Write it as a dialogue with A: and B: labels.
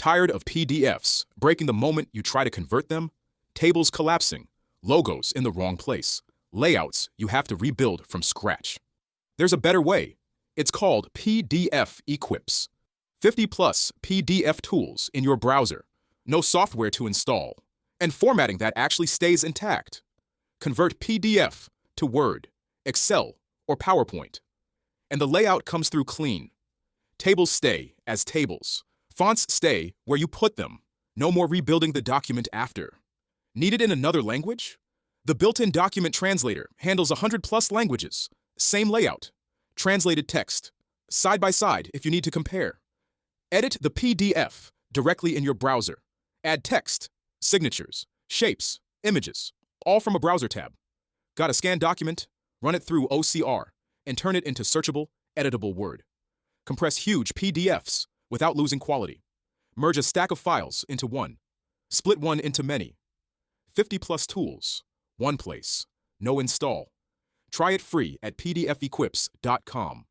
A: Tired of PDFs breaking the moment you try to convert them? Tables collapsing, logos in the wrong place, layouts you have to rebuild from scratch. There's a better way. It's called PDFEquips. 50+ PDF tools in your browser, no software to install, and formatting that actually stays intact. Convert PDF to Word, Excel, or PowerPoint. And the layout comes through clean. Tables stay as tables. Fonts stay where you put them. No more rebuilding the document after. Need it in another language? The built-in document translator handles 100+ languages. Same layout. Translated text. Side by side if you need to compare. Edit the PDF directly in your browser. Add text, signatures, shapes, images, all from a browser tab. Got a scanned document? Run it through OCR and turn it into searchable, editable Word. Compress huge PDFs without losing quality. Merge a stack of files into one. Split one into many. 50+ tools, one place, no install. Try it free at pdfequips.com.